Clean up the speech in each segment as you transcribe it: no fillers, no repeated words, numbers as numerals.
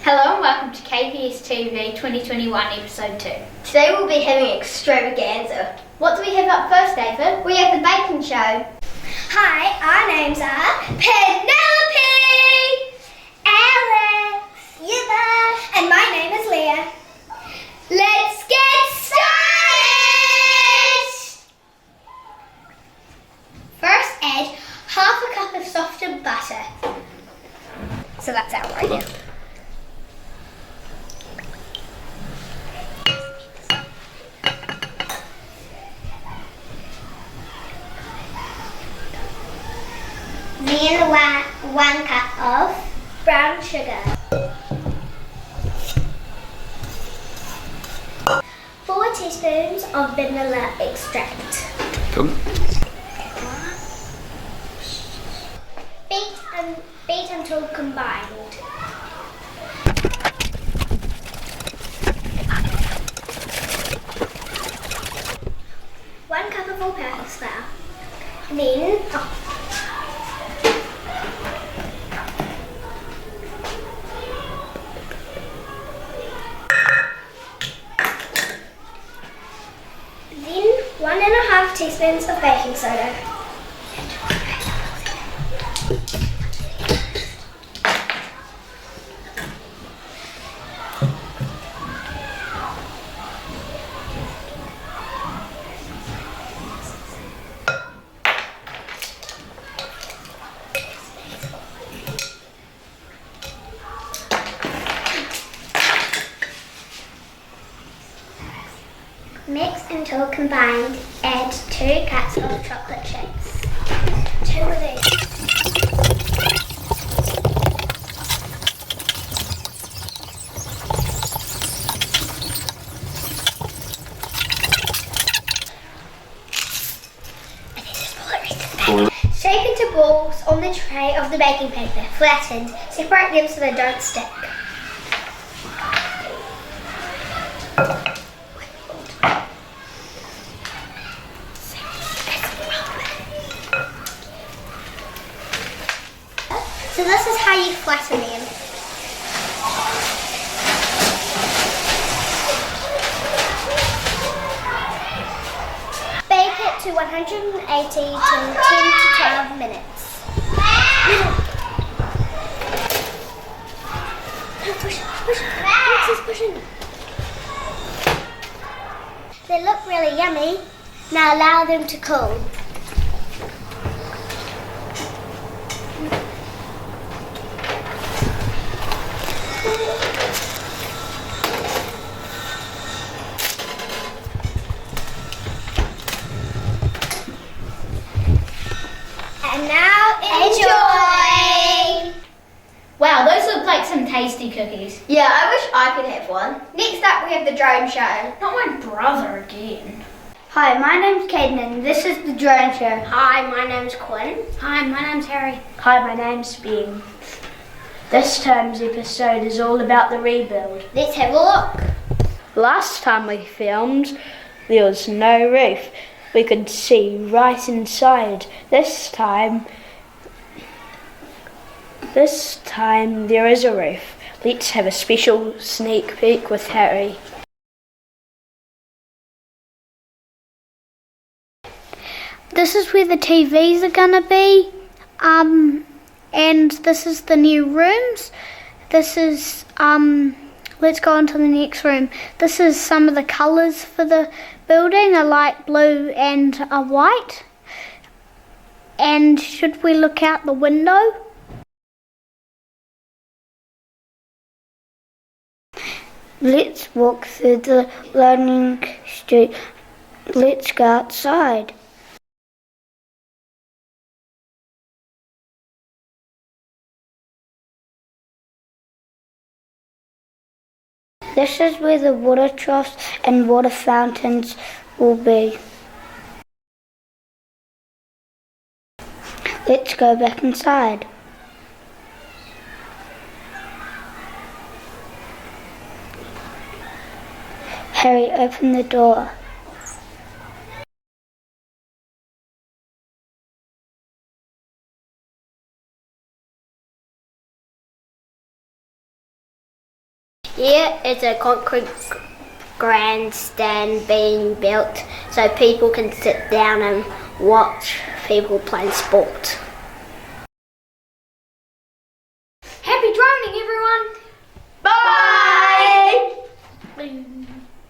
Hello and welcome to KPSTV 2021 episode 2. Today we'll be having extravaganza. What do we have up first, David? We have the baking show. Hi, our names are Penelope, Alex, Eva, and my name is Leah. Let's get started! First, add half a cup of softened butter. So that's out right now. Then one cup of brown sugar. 4 teaspoons of vanilla extract. Cool. Beat until combined. One cup of all-purpose flour. Then Then 1.5 teaspoons of baking soda. Mix until combined. Add 2 cups of chocolate chips. 2 of these. Shape into balls on the tray of the baking paper, flattened. Separate them so they don't stick. So this is how you flatten them. Bake it to 180 to 10 to 12 minutes. Push. They look really yummy. Now allow them to cool. And now enjoy! Wow, those look like some tasty cookies. Yeah, I wish I could have one. Next up we have the drone show. Not my brother again. Hi, my name's Caden and this is the drone show. Hi, my name's Quinn. Hi, my name's Harry. Hi, my name's Ben. This time's episode is all about the rebuild. Let's have a look. Last time we filmed, there was no roof. We could see right inside. This time there is a roof. Let's have a special sneak peek with Harry. This is where the TVs are gonna be, and this is the new rooms. This is, let's go on to the next room. This is some of the colours for the building, a light blue and a white. And should we look out the window? Let's walk through the learning street. Let's go outside. This is where the water troughs and water fountains will be. Let's go back inside. Harry, open the door. Here is a concrete grandstand being built so people can sit down and watch people play sport. Happy droning, everyone! Bye!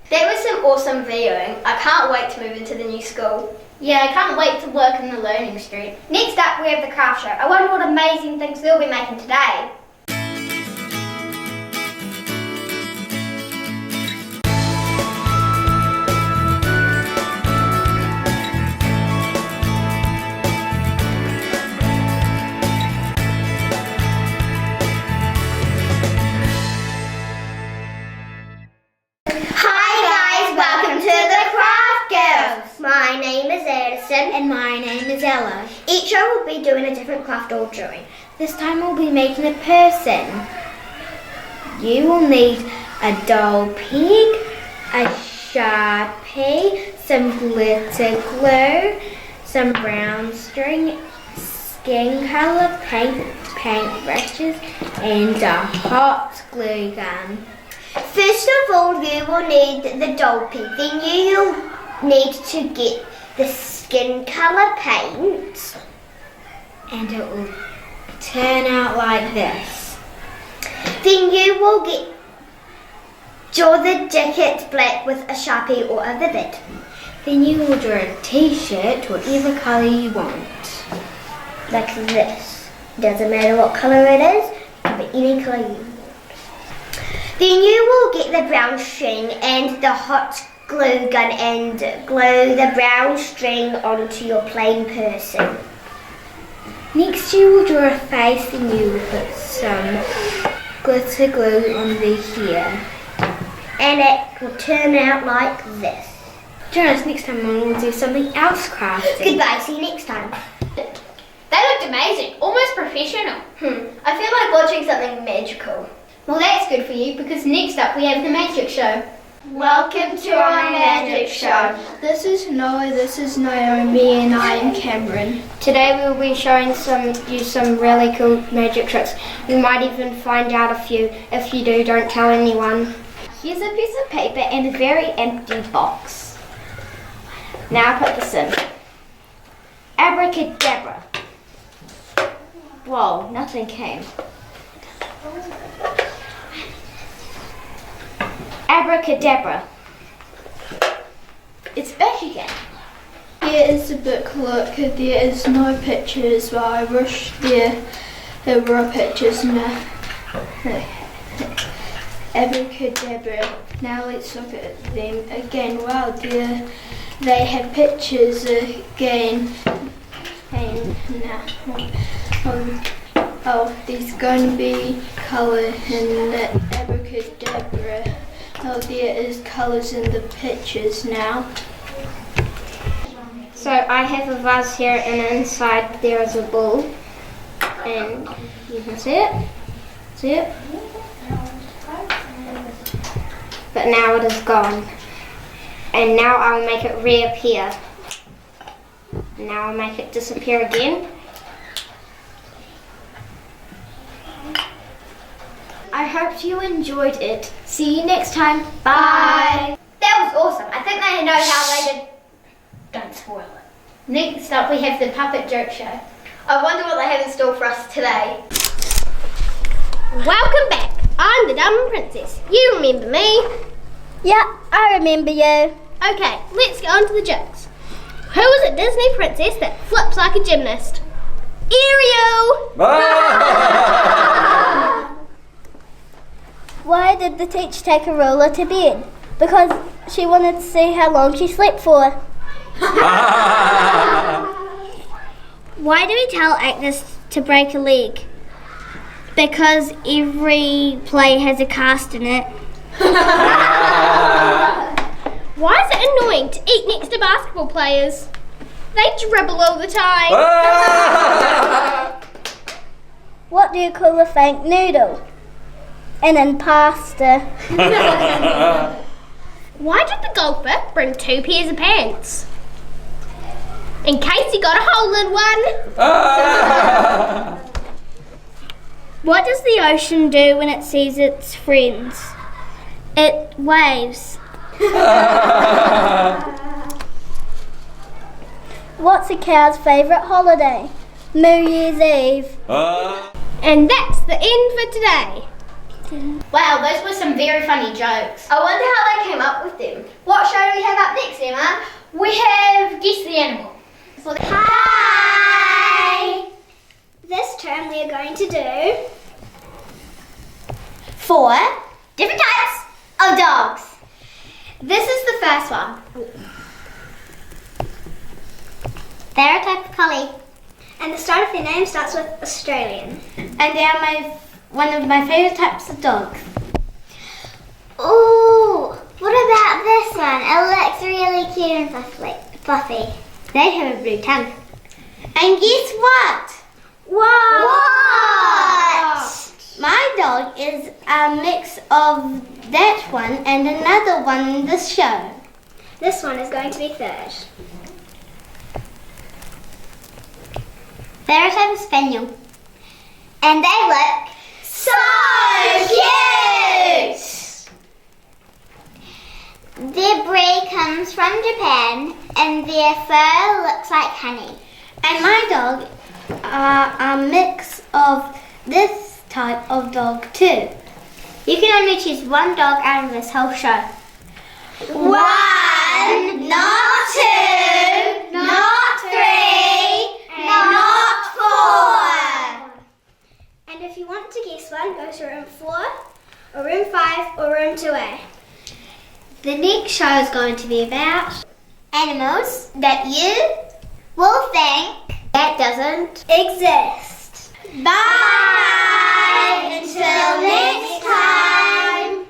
That was some awesome viewing. I can't wait to move into the new school. Yeah, I can't wait to work in the Learning Street. Next up, we have the craft show. I wonder what amazing things they'll be making today. My name is Addison. And my name is Ella. Each show will be doing a different craft or drawing. This time we'll be making a person. You will need a doll pig, a Sharpie, some glitter glue, some brown string, skin colour, paintbrushes, and a hot glue gun. First of all, you will need the doll pig. Then you'll need to get the skin colour paint. And it will turn out like this. Then you will draw the jacket black with a Sharpie or a Vivid. Then you will draw a t-shirt, whatever colour you want. Like this. Doesn't matter what colour it is, it can be any colour you want. Then you will get the brown string and the hot glue gun and glue the brown string onto your plain person. Next you will draw a face and you will put some glitter glue on the hair. And it will turn out like this. Join us next time when we'll do something else crafty. Goodbye, see you next time. They looked amazing, almost professional. I feel like watching something magical. Well, that's good for you because next up we have the magic show. Welcome to our magic show. This is Noah, this is Naomi, and I am Cameron. Today we'll be showing you some really cool magic tricks. You might even find out a few. If you do, don't tell anyone. Here's a piece of paper and a very empty box. Now put this in. Abracadabra. Whoa, nothing came. Abracadabra. It's back again. Here is the booklet. There is no pictures, but I wish there were pictures now. Abracadabra. Now let's look at them again. Wow, they have pictures again. And now, there's going to be colour in the abracadabra. Oh, there is colours in the pictures now. So I have a vase here and inside there is a ball. And you can see it. See it? But now it is gone. And now I'll make it reappear. Now I'll make it disappear again. I hope you enjoyed it. See you next time. Bye. That was awesome. I think they know how they did. Don't spoil it. Next up we have the puppet joke show. I wonder what they have in store for us today. Welcome back. I'm the Dumb Princess. You remember me? Yeah, I remember you. Okay, let's get on to the jokes. Who is a Disney princess that flips like a gymnast? Ariel! Why did the teacher take a ruler to bed? Because she wanted to see how long she slept for. Why do we tell actors to break a leg? Because every play has a cast in it. Why is it annoying to eat next to basketball players? They dribble all the time. What do you call a fake noodle? And then pasta. Why did the golfer bring 2 pairs of pants? In case he got a hole in one. What does the ocean do when it sees its friends? It waves. What's a cow's favourite holiday? New Year's Eve. And that's the end for today. Wow, those were some very funny jokes. I wonder how they came up with them. What show do we have up next, Emma? We have Guess the Animal. Hi! This term we are going to do 4 different types of dogs. This is the first one. They're a type of collie. and the start of their name starts with Australian. And they are one of my favourite types of dogs. Ooh, what about this one? It looks really cute and fluffy. They have a blue tongue. And guess what? What? My dog is a mix of that one and another one in this show. This one is going to be third. They're a type of spaniel. And they look so cute! Their breed comes from Japan and their fur looks like honey. And my dog are a mix of this type of dog too. You can only choose one dog out of this whole show. 1, not 2, not 3, not 4. And if you want to guess one, go to room 4, or room 5, or room 2A. The next show is going to be about animals that you will think that doesn't exist. Bye! Until next time!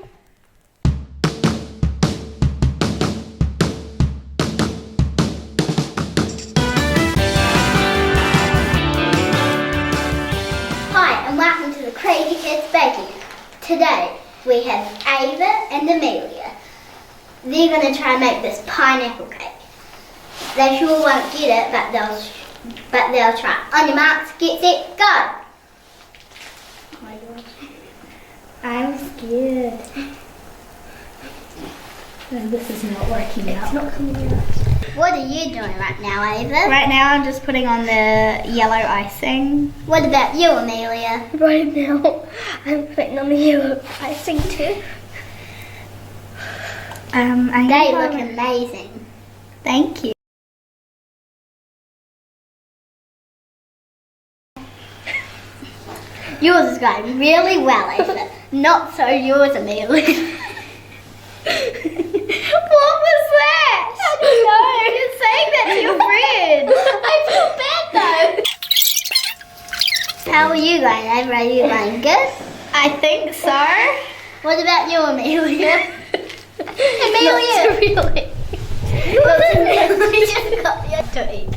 Hi, and welcome to the Crazy Kids Baking. Today we have Ava and Amelia. They're going to try and make this pineapple cake. They sure won't get it, but they'll try. On your marks, get set, go! Oh my gosh. I'm scared. This is not working out. It's not coming out. What are you doing right now, Ava? Right now I'm just putting on the yellow icing. What about you, Amelia? Right now, I'm putting on the yellow icing too. They look amazing. Thank you. Yours is going really well, Ava. Not so yours, Amelia. What was that? I don't know. You're saying that to your friend. I feel bad though. How are you going, Ava? Are you going good? I think so. What about you, Amelia? Amelia! Not really. We just got you to eat.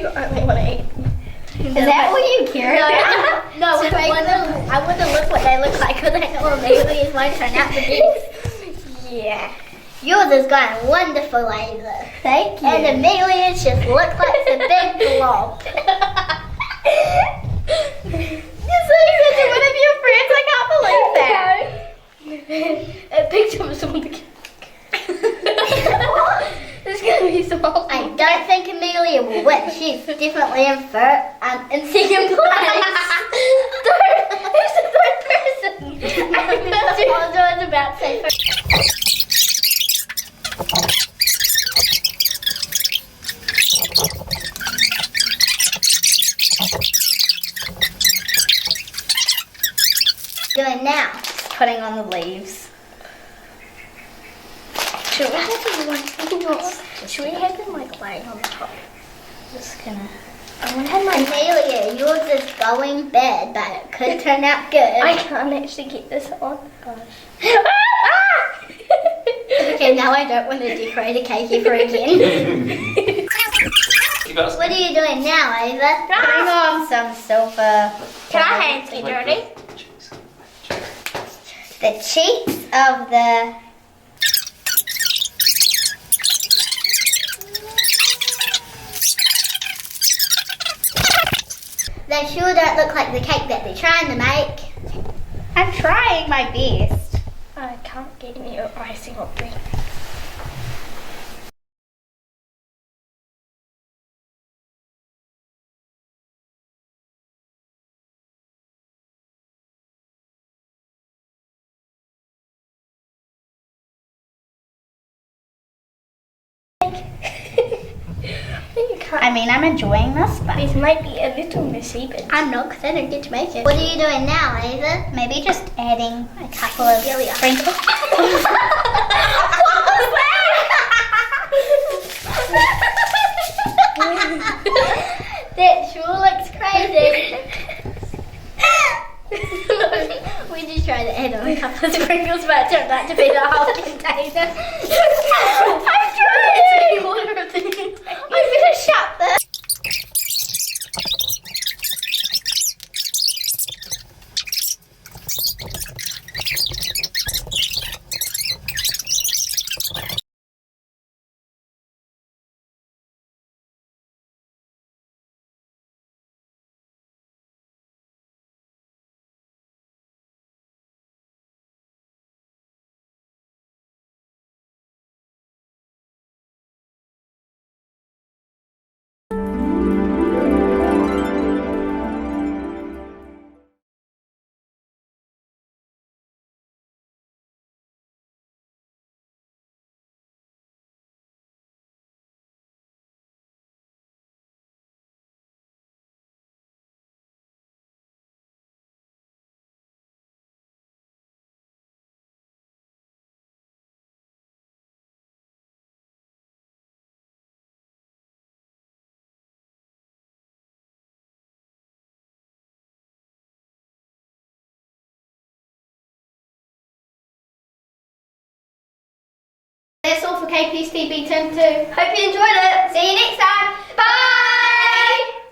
I want to eat. Is that what you care about? No, I want to look what they look like because I know Amelia's might turn out to be. Yeah. Yours is going wonderful, Ava. Thank you. And Amelia's just looks like a big blob. You're saying that to one of your friends? I can't believe that. A picture of someone. There's going to be some holes. I don't think Amelia will win. She's definitely in second place. Who's the third person? I was about to say first. Doing now. Putting on the leaves. Should we have them like laying on the top? Just gonna. I want to have my. Amelia, yours is going bad, but it could turn out good. I can't actually get this on. Gosh. Okay, now I don't want to decorate a cake ever again. What are you doing now, Ava? Putting on some silver. Can our hands be dirty? The cheeks of the... They sure don't look like the cake that they're trying to make. I'm trying my best. I can't get any icing on me. I mean, I'm enjoying this, but This might be a little messy, but I'm not because I don't get to make it. What are you doing now, Ava? Maybe just adding a couple of sprinkles. that sure looks crazy. We just tried to add on a couple of sprinkles, but it turned out to be the whole container. I'm trying to be water of the container. I'm gonna shut this. That's all for KPSTV Turn 2. Hope you enjoyed it. See